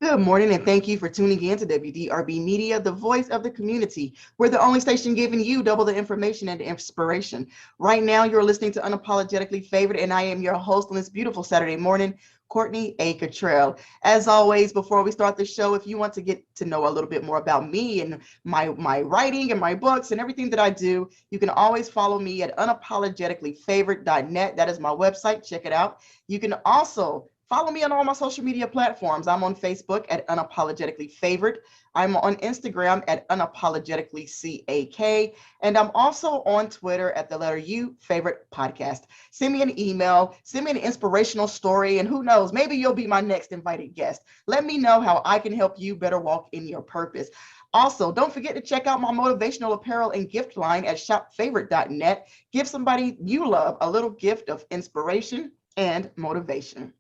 Good morning, and thank you for tuning in to WDRB Media, the voice of the community. We're the only station giving you double the information and inspiration. Right now, you're listening to Unapologetically Favored, and I am your host on this beautiful Saturday morning, Courtney A. Cottrell. As always, before we start the show, if you want to get to know a little bit more about me and my writing and my books and everything that I do, you can always follow me at unapologeticallyfavored.net. That is my website. Check it out. You can also follow me on all my social media platforms. I'm on Facebook at Unapologetically Favored. I'm on Instagram at Unapologetically CAK. And I'm also on Twitter at the letter U, Favorite Podcast. Send me an email, send me an inspirational story, and who knows, maybe you'll be my next invited guest. Let me know how I can help you better walk in your purpose. Also, don't forget to check out my motivational apparel and gift line at shopfavorite.net. Give somebody you love a little gift of inspiration and motivation.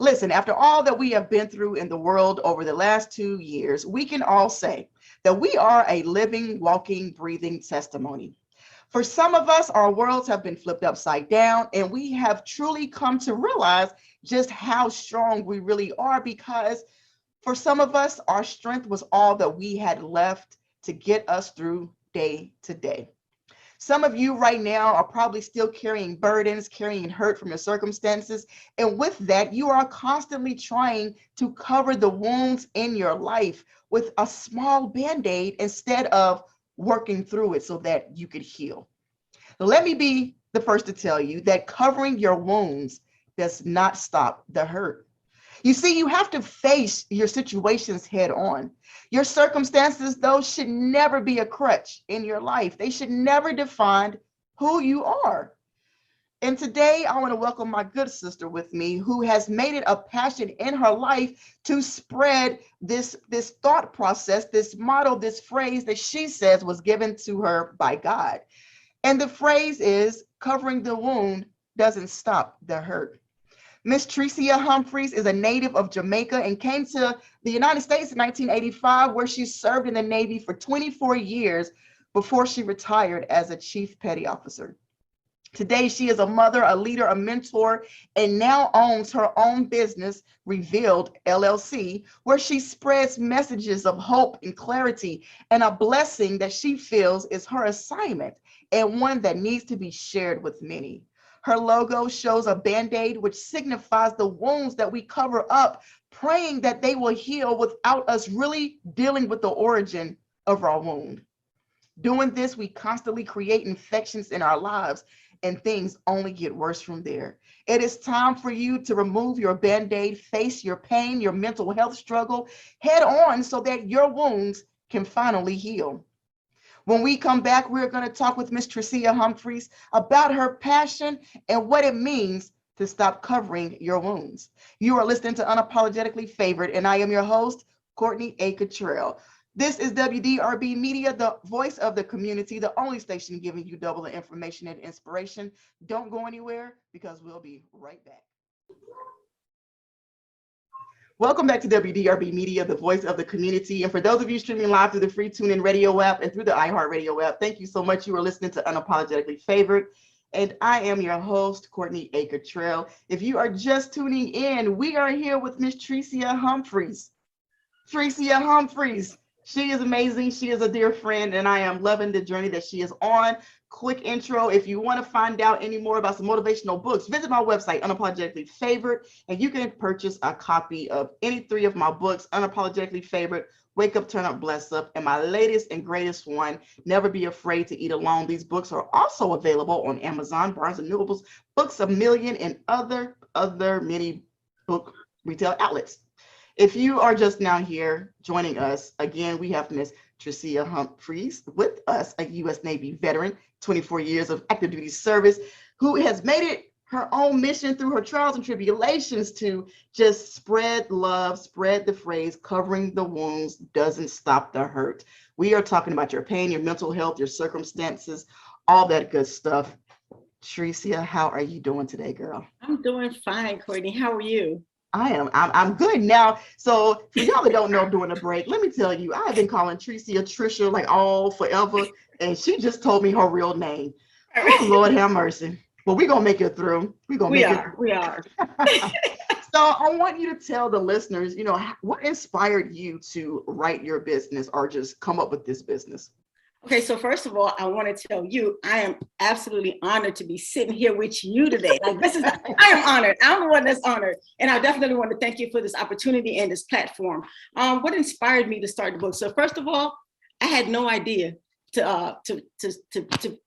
Listen, after all that we have been through in the world over the last 2 years, we can all say that we are a living, walking, breathing testimony. For some of us, our worlds have been flipped upside down, and we have truly come to realize just how strong we really are, because for some of us, our strength was all that we had left to get us through day to day. Some of you right now are probably still carrying burdens, carrying hurt from your circumstances. And with that, you are constantly trying to cover the wounds in your life with a small band-aid instead of working through it so that you could heal. Let me be the first to tell you that covering your wounds does not stop the hurt. You see, you have to face your situations head on. Your circumstances, though, should never be a crutch in your life. They should never define who you are. And today, I want to welcome my good sister with me, who has made it a passion in her life to spread this thought process, this motto, this phrase that she says was given to her by God. And the phrase is, covering the wound doesn't stop the hurt. Miss Trecia Humphries is a native of Jamaica and came to the United States in 1985, where she served in the Navy for 24 years before she retired as a Chief Petty Officer. Today, she is a mother, a leader, a mentor, and now owns her own business, Revealed LLC, where she spreads messages of hope and clarity and a blessing that she feels is her assignment and one that needs to be shared with many. Her logo shows a band-aid, which signifies the wounds that we cover up, praying that they will heal without us really dealing with the origin of our wound. Doing this, we constantly create infections in our lives, and things only get worse from there. It is time for you to remove your band-aid, face your pain, your mental health struggle head on so that your wounds can finally heal. When we come back, we're going to talk with Miss Trecia Humphries about her passion and what it means to stop covering your wounds. You are listening to Unapologetically Favored, and I am your host, Courtney A. Cottrell. This is WDRB Media, the voice of the community, the only station giving you double the information and inspiration. Don't go anywhere, because we'll be right back. Welcome back to WDRB Media, the voice of the community. And for those of you streaming live through the free TuneIn Radio app and through the iHeart Radio app, thank you so much. You are listening to Unapologetically Favored. And I am your host, Courtney A. Cottrell. If you are just tuning in, we are here with Miss Trecia Humphries. Trecia Humphries. She is amazing. She is a dear friend, and I am loving the journey that she is on. Quick intro: if you want to find out any more about some motivational books, visit my website, Unapologetically Favored, and you can purchase a copy of any three of my books: Unapologetically Favored, Wake Up, Turn Up, Bless Up, and my latest and greatest one, Never Be Afraid to Eat Alone. These books are also available on Amazon, Barnes & Noble's, Books A Million, and other many book retail outlets. If you are just now here joining us, again, we have Miss Trecia Humphries with us, a U.S. Navy veteran, 24 years of active duty service, who has made it her own mission through her trials and tribulations to just spread love, spread the phrase, covering the wounds doesn't stop the hurt. We are talking about your pain, your mental health, your circumstances, all that good stuff. Trecia, how are you doing today, girl? I'm doing fine, Courtney. How are you? I'm good now. So for y'all that don't know, during the break, let me tell you, I've been calling Trecia Tricia like all forever, and she just told me her real name. Oh, Lord have mercy. Well, we're gonna make it through. We're gonna make it through. We are. So I want you to tell the listeners, what inspired you to write your business or just come up with this business? Okay, so first of all, I want to tell you, I am absolutely honored to be sitting here with you today. Like I am honored. I'm the one that's honored. And I definitely want to thank you for this opportunity and this platform. What inspired me to start the book? So first of all, I had no idea to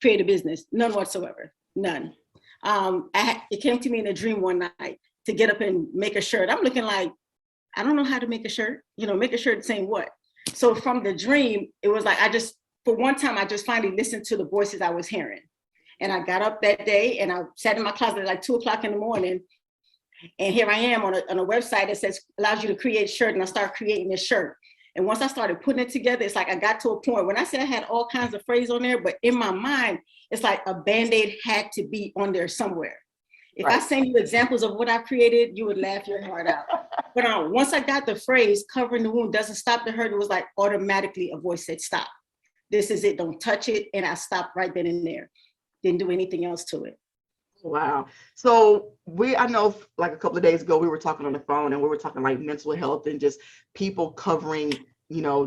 create a business, none whatsoever, none. It came to me in a dream one night to get up and make a shirt. I'm looking like, I don't know how to make a shirt, make a shirt saying what? So from the dream, it was like, for one time, I just finally listened to the voices I was hearing. And I got up that day and I sat in my closet at like 2:00 in the morning. And here I am on a website that says, allows you to create a shirt. And I started creating this shirt. And once I started putting it together, it's like I got to a point when I said I had all kinds of phrases on there, but in my mind, it's like a Band-Aid had to be on there somewhere. If I send you examples of what I created, you would laugh your heart out. But once I got the phrase, covering the wound doesn't stop the hurt, it was like automatically a voice said, stop. This is it, don't touch it. And I stopped right then and there. Didn't do anything else to it. Wow. So I know like a couple of days ago, we were talking on the phone and we were talking like mental health and just people covering,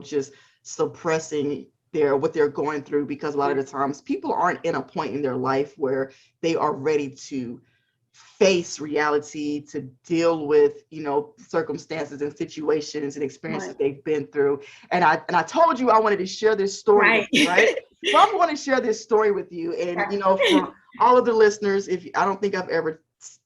just suppressing what they're going through, because a lot of the times people aren't in a point in their life where they are ready to face reality, to deal with, circumstances and situations and experiences they've been through. And I told you I wanted to share this story with you, right? So I'm going to share this story with you. And, for all of the listeners, I don't think I've ever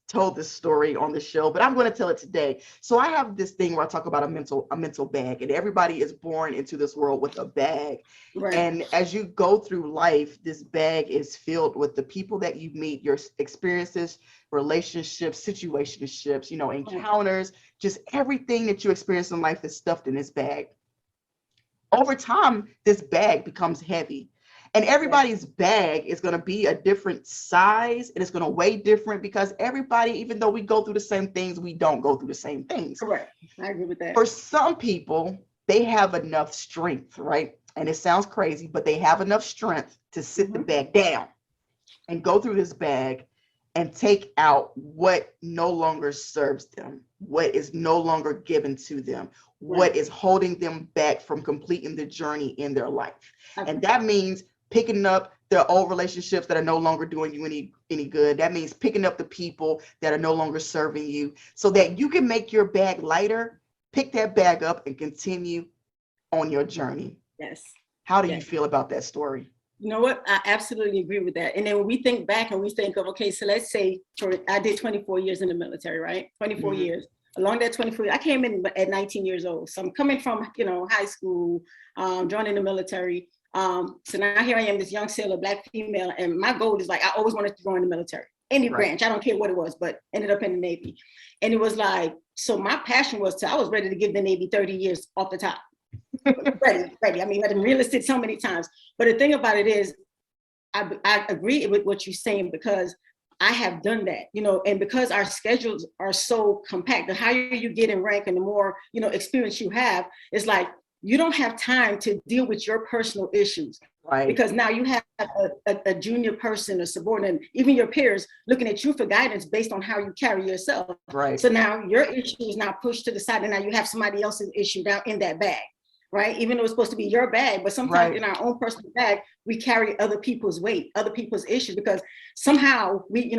told this story on the show, but I'm going to tell it today. So I have this thing where I talk about a mental bag, and everybody is born into this world with a bag. Right. And as you go through life, this bag is filled with the people that you meet, your experiences, relationships, situationships, encounters, just everything that you experience in life is stuffed in this bag. Over time, this bag becomes heavy. And everybody's bag is going to be a different size, and it's going to weigh different, because everybody, even though we go through the same things, we don't go through the same things. Correct. I agree with that. For some people, they have enough strength, right? And it sounds crazy, but they have enough strength to sit the bag down and go through this bag and take out what no longer serves them, what is no longer given to them, what is holding them back from completing the journey in their life. And that means picking up the old relationships that are no longer doing you any good. That means picking up the people that are no longer serving you, so that you can make your bag lighter, pick that bag up and continue on your journey. Yes. How do you feel about that story? You know what? I absolutely agree with that. And then when we think back and we think of, okay, so let's say I did 24 years in the military, right? 24 years. Along that 24 years, I came in at 19 years old. So I'm coming from, high school, joining the military. So now here I am, this young sailor, Black female, and my goal is like, I always wanted to go in the military, any branch, I don't care what it was, but ended up in the Navy. And it was like, so my passion was I was ready to give the Navy 30 years off the top. ready. I mean, I've been realistic so many times. But the thing about it is, I agree with what you're saying, because I have done that, and because our schedules are so compact, the higher you get in rank and the more, experience you have, it's like, you don't have time to deal with your personal issues, right? Because now you have a junior person, a subordinate, even your peers looking at you for guidance based on how you carry yourself. Right. So now your issue is now pushed to the side, and now you have somebody else's issue down in that bag, right? Even though it's supposed to be your bag, but sometimes in our own personal bag, we carry other people's weight, other people's issues, because somehow we,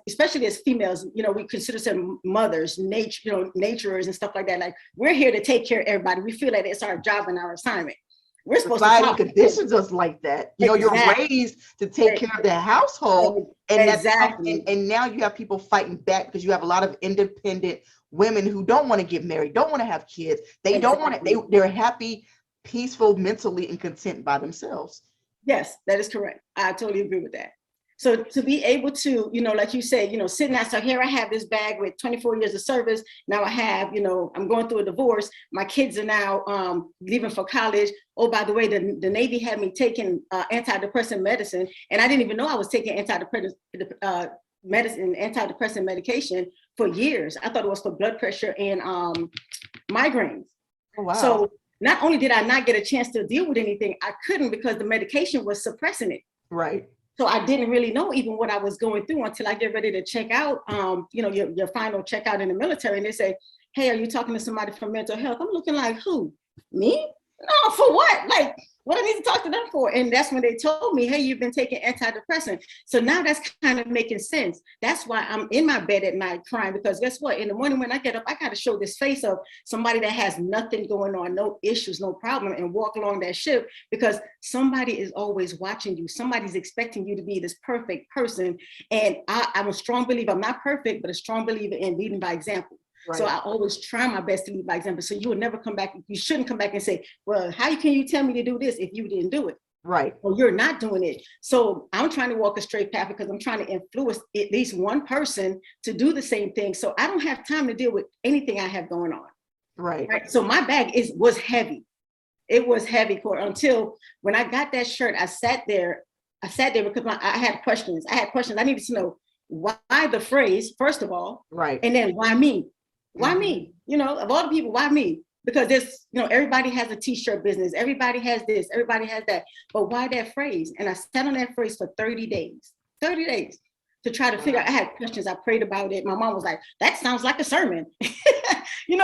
especially as females, we consider some mothers, naturers and stuff like that. Like, we're here to take care of everybody. We feel that it's our job and our assignment. We're supposed society conditions us like that. You're raised to take care of the household, and and now you have people fighting back because you have a lot of independent women who don't want to get married, don't want to have kids. They don't want to. They're happy, peaceful, mentally, and content by themselves. Yes, that is correct. I totally agree with that. So to be able to, like you said, sitting out, so here I have this bag with 24 years of service. Now I have, I'm going through a divorce. My kids are now leaving for college. Oh, by the way, the Navy had me taking antidepressant medicine, and I didn't even know I was taking antidepressant medication for years. I thought it was for blood pressure and migraines. Oh, wow. So not only did I not get a chance to deal with anything, I couldn't, because the medication was suppressing it. Right. So I didn't really know even what I was going through until I get ready to check out, your final checkout in the military. And they say, hey, are you talking to somebody from mental health? I'm looking like, who? Me? No, for what? Like, what I need to talk to them for? And that's when they told me, hey, you've been taking antidepressant. So now that's kind of making sense. That's why I'm in my bed at night crying, because guess what? In the morning when I get up, I got to show this face of somebody that has nothing going on, no issues, no problem, and walk along that ship, because somebody is always watching you. Somebody's expecting you to be this perfect person. And I'm a strong believer. I'm not perfect, but a strong believer in leading by example. Right. So I always try my best to lead by example. So you will never come back. You shouldn't come back and say, well, how can you tell me to do this if you didn't do it? Right. Or you're not doing it. So I'm trying to walk a straight path because I'm trying to influence at least one person to do the same thing. So I don't have time to deal with anything I have going on. Right. So my bag was heavy. It was heavy, until when I got that shirt, I sat there because I had questions. I needed to know why the phrase, first of all, right. And then why me? Why me? Of all the people, why me? Because there's, everybody has a t-shirt business. Everybody has this, everybody has that. But why that phrase? And I sat on that phrase for 30 days to try to figure out. I had questions. I prayed about it. My mom was like, that sounds like a sermon. When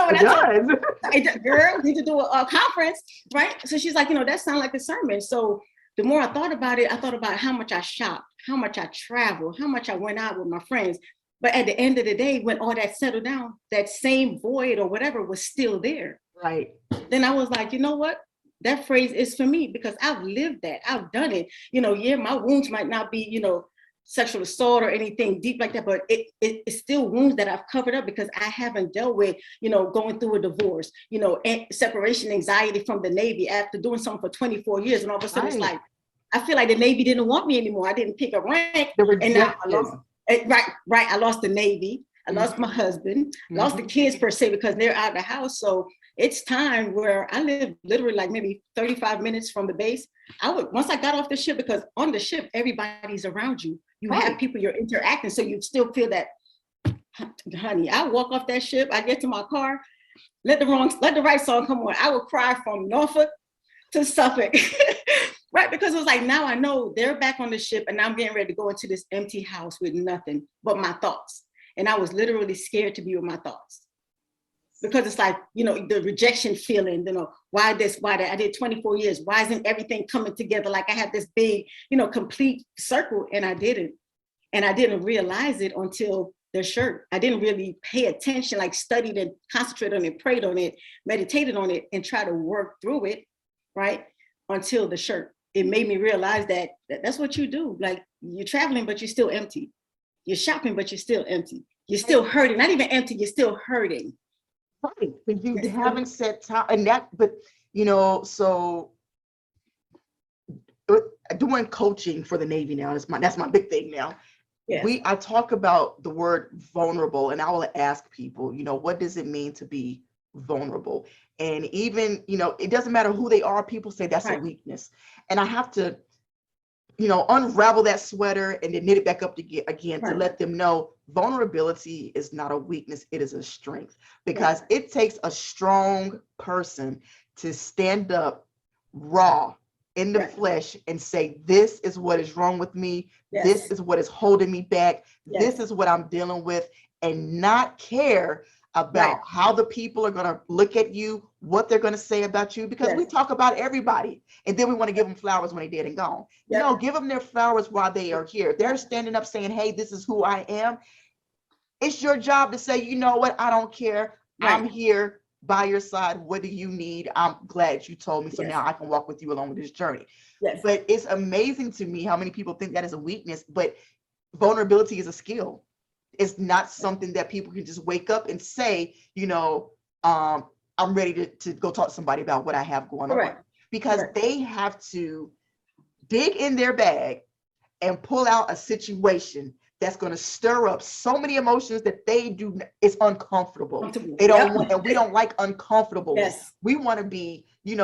girl, need to do a conference, right? So she's like, that sounds like a sermon. So the more I thought about it, I thought about how much I shopped, how much I traveled, how much I went out with my friends. But at the end of the day, when all that settled down, that same void or whatever was still there. Right. Then I was like, you know what? That phrase is for me because I've lived that. I've done it. My wounds might not be, sexual assault or anything deep like that, but it's still wounds that I've covered up because I haven't dealt with, going through a divorce, separation anxiety from the Navy after doing something for 24 years. And all of a sudden It's like, I feel like the Navy didn't want me anymore. I didn't pick a rank. And now I lost. Right. I lost the Navy. I lost my husband, lost the kids per se, because they're out of the house. So it's time where I live literally like maybe 35 minutes from the base. Once I got off the ship, because on the ship, everybody's around you. You have people you're interacting. So you still feel that, honey, I walk off that ship. I get to my car, let the right song come on. I will cry from Norfolk to Suffolk. Right, because it was like, now I know they're back on the ship and I'm getting ready to go into this empty house with nothing but my thoughts. And I was literally scared to be with my thoughts. Because it's like, the rejection feeling, why this, why that? I did 24 years. Why isn't everything coming together? Like I had this big, complete circle, and I didn't. And I didn't realize it until the shirt. I didn't really pay attention, like studied and concentrated on it, prayed on it, meditated on it, and try to work through it, right? Until the shirt. It made me realize that that's what you do. Like you're traveling, but you're still empty. You're shopping, but you're still empty. You're still hurting. Not even empty, you're still hurting. Right, but you haven't set time, and that, but so doing coaching for the Navy now, that's my big thing now. Yes. I talk about the word vulnerable, and I will ask people, what does it mean to be vulnerable? And even, it doesn't matter who they are. People say that's a weakness. And I have to, unravel that sweater and then knit it back up again to let them know vulnerability is not a weakness. It is a strength, because it takes a strong person to stand up raw in the flesh and say, this is what is wrong with me. Yes. This is what is holding me back. Yes. This is what I'm dealing with, and not care about how the people are going to look at you, what they're going to say about you, because we talk about everybody and then we want to give them flowers when they're dead and gone. No, give them their flowers while they are here. They're standing up saying, hey, this is who I am. It's your job to say, you know what? I don't care. I'm here by your side. What do you need? I'm glad you told me. So now I can walk with you along this journey. Yes. But it's amazing to me how many people think that is a weakness, but vulnerability is a skill. It's not something that people can just wake up and say, I'm ready to go talk to somebody about what I have going on. Because they have to dig in their bag and pull out a situation that's going to stir up so many emotions that they do. It's uncomfortable. They don't want, and we don't like uncomfortable. Yes. We want to be, we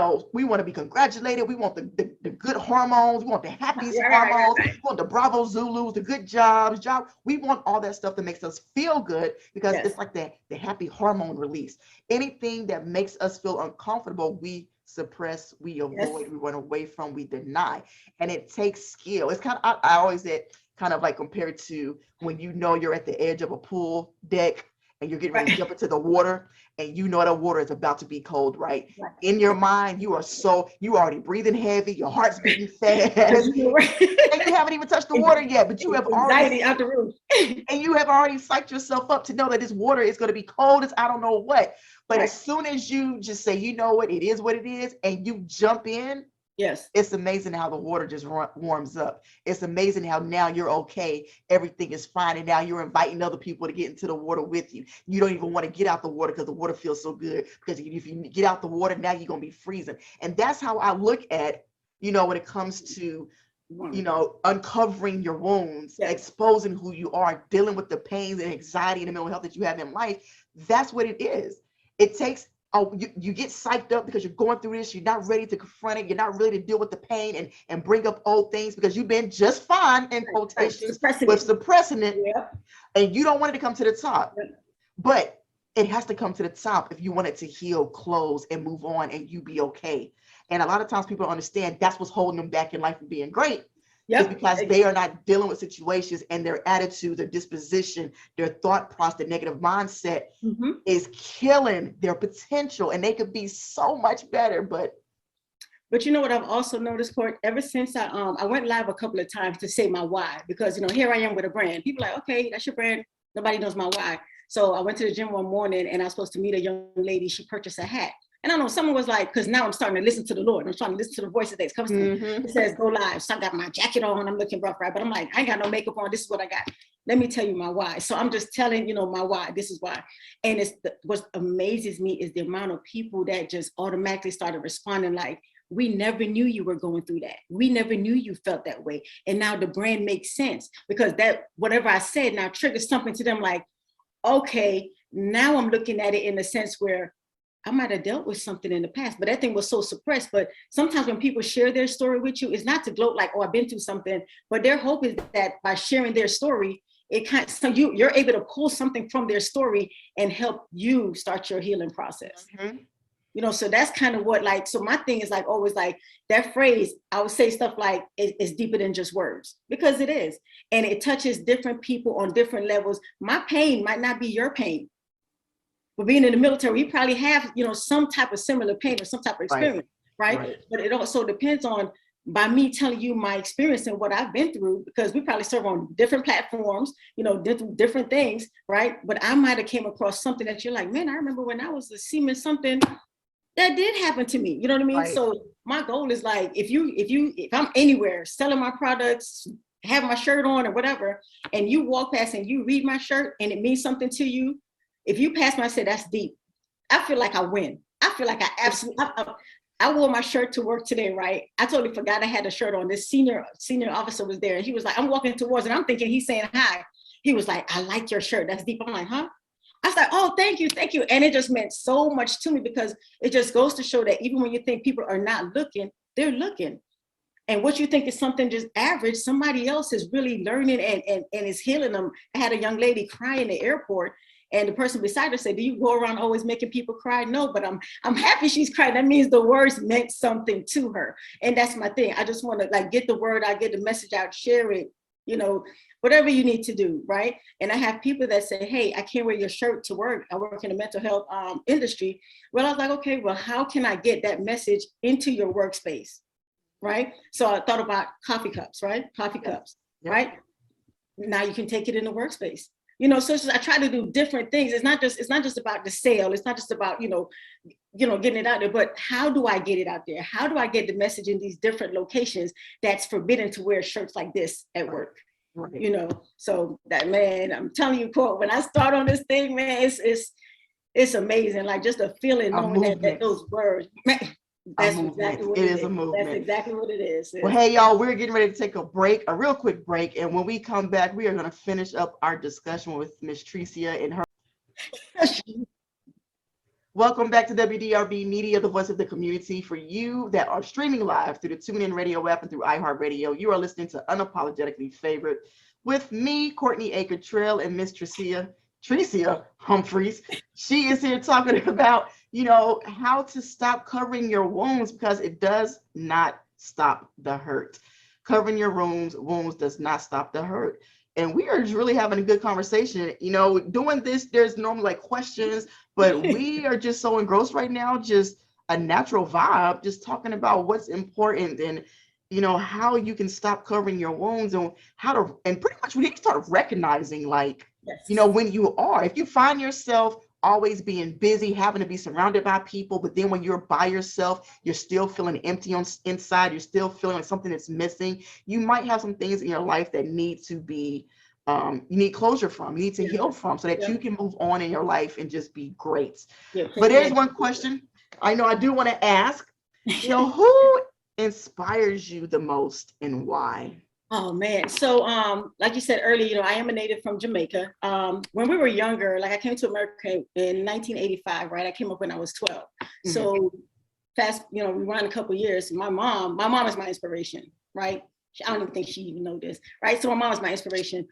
want to be congratulated. We want the good hormones. We want the happiest hormones. We want the Bravo Zulus, the good jobs. We want all that stuff that makes us feel good, because it's like the happy hormone release. Anything that makes us feel uncomfortable, we suppress, we avoid, Yes. we run away from, we deny. And it takes skill. It's kind of, I always say, kind of like compared to when you know you're at the edge of a pool deck and you're getting ready to jump into the water and you know that water is about to be cold, right? Right. In your mind, you already breathing heavy, your heart's beating fast, Because you were and you haven't even touched the water yet, but you have anxiety already, out the room. and you have already psyched yourself up to know that this water is going to be cold as I don't know what. But Right. as soon as you just say, you know what it is, and you jump in, Yes. it's amazing how the water just warms up. It's amazing how now you're okay. Everything is fine. And now you're inviting other people to get into the water with you. You don't even want to get out the water because the water feels so good. Because if you get out the water, now you're going to be freezing. And that's how I look at, when it comes to, uncovering your wounds, Yes. exposing who you are, dealing with the pains and anxiety and the mental health that you have in life. That's what it is. It takes, you get psyched up because you're going through this. You're not ready to confront it. You're not ready to deal with the pain and bring up old things because you've been just fine, in quotations, suppressing it. Yep. And you don't want it to come to the top. Yep. But it has to come to the top if you want it to heal, close, and move on, and you be okay. And a lot of times people don't understand that's what's holding them back in life from being great. Yep. Is because they are not dealing with situations, and their attitude, their disposition, their thought process, their negative mindset is killing their potential, and they could be so much better. But you know what I've also noticed, Court, ever since I went live a couple of times to say my why, because here I am with a brand. People are like, okay, that's your brand. Nobody knows my why. So I went to the gym one morning and I was supposed to meet a young lady. She purchased a hat. And I know someone was like, because now I'm starting to listen to the Lord. I'm trying to listen to the voice that comes to me. It says, go live. So I got my jacket on. I'm looking rough, right? But I'm like, I ain't got no makeup on. This is what I got. Let me tell you my why. So I'm just telling, my why. This is why. And what amazes me is the amount of people that just automatically started responding like, we never knew you were going through that. We never knew you felt that way. And now the brand makes sense because that whatever I said now triggers something to them like, okay, now I'm looking at it in a sense where I might have dealt with something in the past, but that thing was so suppressed. But sometimes when people share their story with you, it's not to gloat like, oh, I've been through something, but their hope is that by sharing their story, so you're able to pull something from their story and help you start your healing process. So that's kind of what so my thing is always that phrase, I would say stuff like it's deeper than just words, because it is. And it touches different people on different levels. My pain might not be your pain. But being in the military, we probably have, some type of similar pain or some type of experience, right? But it also depends on, by me telling you my experience and what I've been through, because we probably serve on different platforms, different things, right? But I might have came across something that you're like, man, I remember when I was a seaman, something that did happen to me. You know what I mean? Right. So my goal is if I'm anywhere selling my products, have my shirt on or whatever, and you walk past and you read my shirt and it means something to you, if you pass me, I say, that's deep. I feel like I win. I feel like I absolutely, I wore my shirt to work today, right? I totally forgot I had a shirt on. This senior officer was there and he was like, I'm walking towards it. I'm thinking he's saying hi. He was like, I like your shirt. That's deep. I'm like, huh? I was like, oh, thank you. And it just meant so much to me because it just goes to show that even when you think people are not looking, they're looking. And what you think is something just average, somebody else is really learning and is healing them. I had a young lady cry in the airport. And the person beside her said, do you go around always making people cry? No, but I'm happy she's crying. That means the words meant something to her. And that's my thing. I just want to get the word out, get the message out, share it, whatever you need to do, right? And I have people that say, hey, I can't wear your shirt to work. I work in the mental health industry. Well, I was like, okay, well, how can I get that message into your workspace, right? So I thought about coffee cups, right? Coffee cups, right? Now you can take it in the workspace. So I try to do different things. It's not just about the sale. It's not just about, getting it out there, but how do I get it out there? How do I get the message in these different locations that's forbidden to wear shirts like this at work? Right. So that, man, I'm telling you, Court, when I start on this thing, man, it's amazing. Just a feeling knowing that those words, man, that's exactly what it is. A movement. That's exactly what it is. Well, hey, y'all, we're getting ready to take a real quick break. And when we come back, we are going to finish up our discussion with Miss Trecia and her. Welcome back to WDRBMedia, the voice of the community. For you that are streaming live through the TuneIn Radio app and through iHeart Radio, you are listening to Unapologetically Favorite with me, Courtney Aker Trail, and Miss Trecia Trecia Humphries. She is here talking about, how to stop covering your wounds because it does not stop the hurt. Covering your wounds does not stop the hurt. And we are just really having a good conversation. Doing this, there's normally like questions, but we are just so engrossed right now, just a natural vibe, just talking about what's important and how you can stop covering your wounds and and pretty much we need to start recognizing like, Yes. if you find yourself always being busy, having to be surrounded by people, but then when you're by yourself, you're still feeling empty on inside, you're still feeling like something is missing. You might have some things in your life that need to be, you need closure from, you need to heal from so that you can move on in your life and just be great. But there's one question I know I do want to ask, who inspires you the most and why? Oh man. So like you said earlier, I am a native from Jamaica. When we were younger, like I came to America in 1985, right? I came up when I was 12. Mm-hmm. So fast, we rewind a couple of years. My mom is my inspiration, right? I don't even think she even know this, right? So my mom is my inspiration.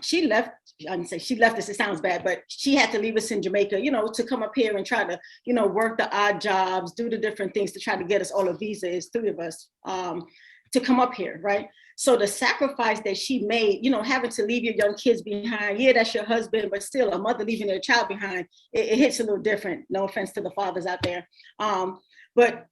She left, I didn't say she left us, it sounds bad, but she had to leave us in Jamaica, to come up here and try to, work the odd jobs, do the different things to try to get us all a visa. It's 3 of us to come up here, right? So the sacrifice that she made, having to leave your young kids behind, yeah, that's your husband, but still a mother leaving their child behind, it hits a little different. No offense to the fathers out there. But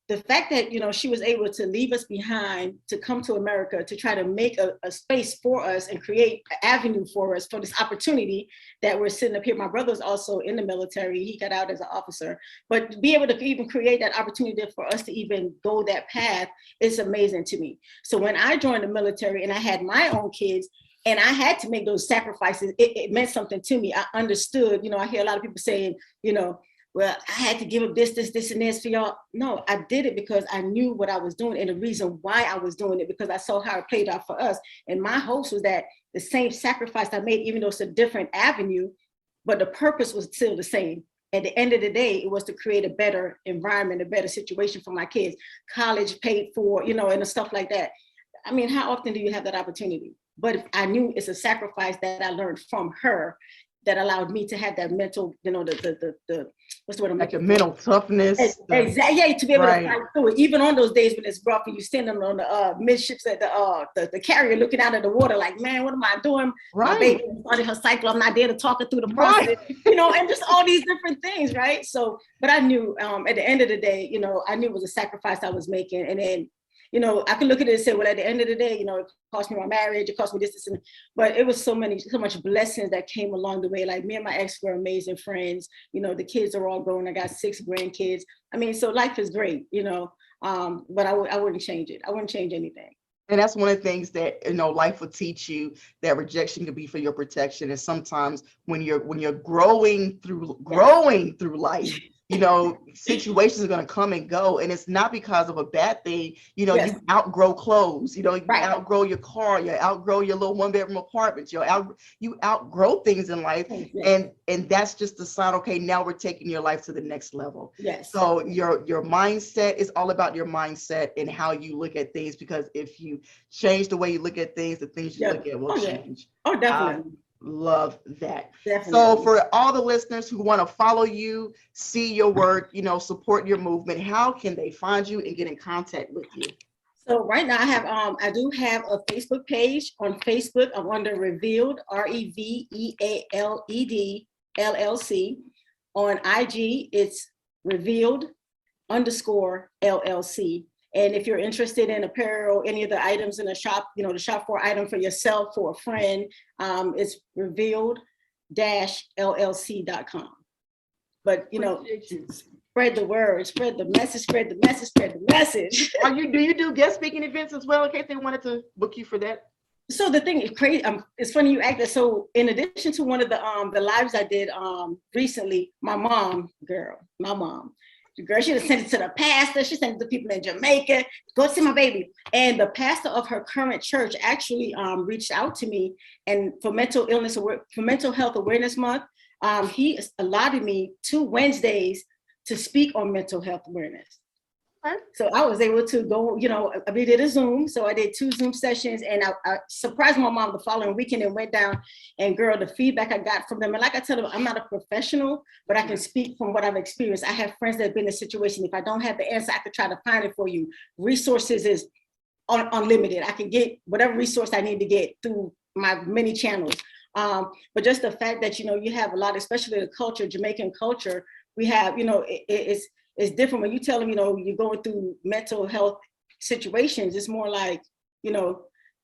the fact that, she was able to leave us behind to come to America to try to make a space for us and create an avenue for us for this opportunity that we're sitting up here. My brother's also in the military. He got out as an officer, but to be able to even create that opportunity for us to even go that path is amazing to me. So when I joined the military and I had my own kids, and I had to make those sacrifices, it meant something to me. I understood, I hear a lot of people saying, well, I had to give up this, and this for y'all. No, I did it because I knew what I was doing and the reason why I was doing it, because I saw how it played out for us. And my hopes was that the same sacrifice I made, even though it's a different avenue, but the purpose was still the same. At the end of the day, it was to create a better environment, a better situation for my kids, college paid for, and stuff like that. I mean, how often do you have that opportunity? But I knew it's a sacrifice that I learned from her that allowed me to have that mental, the what's the word I'm like a mental toughness. Exactly, yeah, to be able to fight through it, even on those days when it's rough and you standing on the midships at the carrier looking out of the water, like, man, what am I doing? Right. My baby started her cycle. I'm not there to talk her through the process, and just all these different things, right? So, but I knew at the end of the day, I knew it was a sacrifice I was making, and then. I could look at it and say, well, at the end of the day, it cost me my marriage, it cost me this, but it was so much blessings that came along the way. Like me and my ex were amazing friends. The kids are all grown. I got 6 grandkids. I mean, so life is great, but I wouldn't change it. I wouldn't change anything. And that's one of the things that, life will teach you, that rejection can be for your protection. And sometimes when you're growing through life, situations are going to come and go, and it's not because of a bad thing. You outgrow clothes, you outgrow your car, you outgrow your little 1-bedroom apartment, you outgrow things in life. And that's just the sign. Okay, now we're taking your life to the next level. Yes. So your mindset is all about your mindset and how you look at things, because if you change the way you look at things, the things you look at will change. Oh, definitely. Love that. Definitely. So for all the listeners who want to follow you, see your work, support your movement, how can they find you and get in contact with you? So right now I do have a Facebook page. On Facebook, I'm under Revealed, REVEALED LLC. On IG, it's Revealed_LLC. And if you're interested in apparel, any of the items in the shop, the shop for item for yourself, for a friend, it's revealed-llc.com. But, spread the word, spread the message. Do you do guest speaking events as well, in case they wanted to book you for that? So the thing is crazy. It's funny you act that. So in addition to one of the lives I did recently, my mom, the girl, she just sent it to the pastor. She sent it to people in Jamaica. Go see my baby. And the pastor of her current church actually reached out to me, and for mental health awareness month, he allotted me 2 Wednesdays to speak on mental health awareness. So I was able to go, we did a Zoom. So I did 2 Zoom sessions, and I surprised my mom the following weekend and went down, and girl, the feedback I got from them. And like I tell them, I'm not a professional, but I can speak from what I've experienced. I have friends that have been in a situation. If I don't have the answer, I could try to find it for you. Resources is unlimited. I can get whatever resource I need to get through my many channels. But just the fact that, you have a lot, especially the culture, Jamaican culture, we have, it's different when you tell them, you're going through mental health situations. It's more like,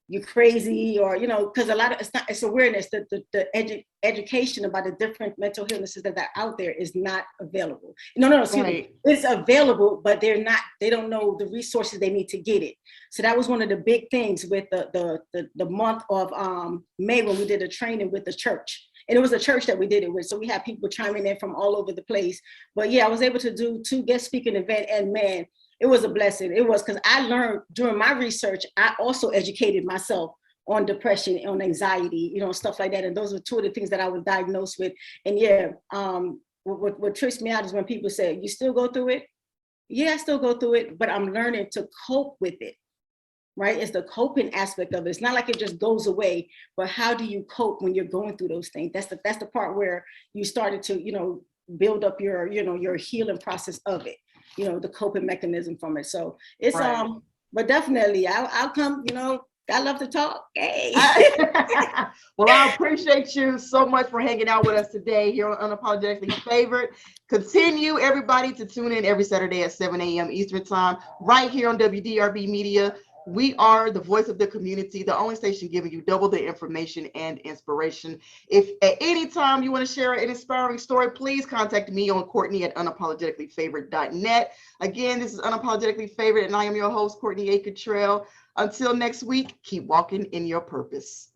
you're crazy, or, because a lot of, it's awareness that the education about the different mental illnesses that are out there is not available. No, excuse me. It's available, but they don't know the resources they need to get it. So that was one of the big things with the month of May, when we did a training with the church. And it was a church that we did it with. So we had people chiming in from all over the place. But yeah, I was able to do 2 guest speaking events, and man, it was a blessing. It was, because I learned during my research, I also educated myself on depression, on anxiety, stuff like that. And those were 2 of the things that I was diagnosed with. And yeah, what trips me out is when people say, you still go through it? Yeah, I still go through it, but I'm learning to cope with it. Right? It's the coping aspect of it. It's not like it just goes away, but how do you cope when you're going through those things? That's the part where you started to, build up your, your healing process of it, the coping mechanism from it. So it's, but definitely I'll come, I love to talk. Hey. Well, I appreciate you so much for hanging out with us today here on Unapologetically Favored. Continue, everybody, to tune in every Saturday at 7 a.m. Eastern Time, right here on WDRBMedia. We are the voice of the community, the only station giving you double the information and inspiration. If at any time you want to share an inspiring story, please contact me on Courtney at unapologeticallyfavored.net. Again, this is Unapologetically Favored, and I am your host, Courtney A. Cottrell. Until next week, keep walking in your purpose.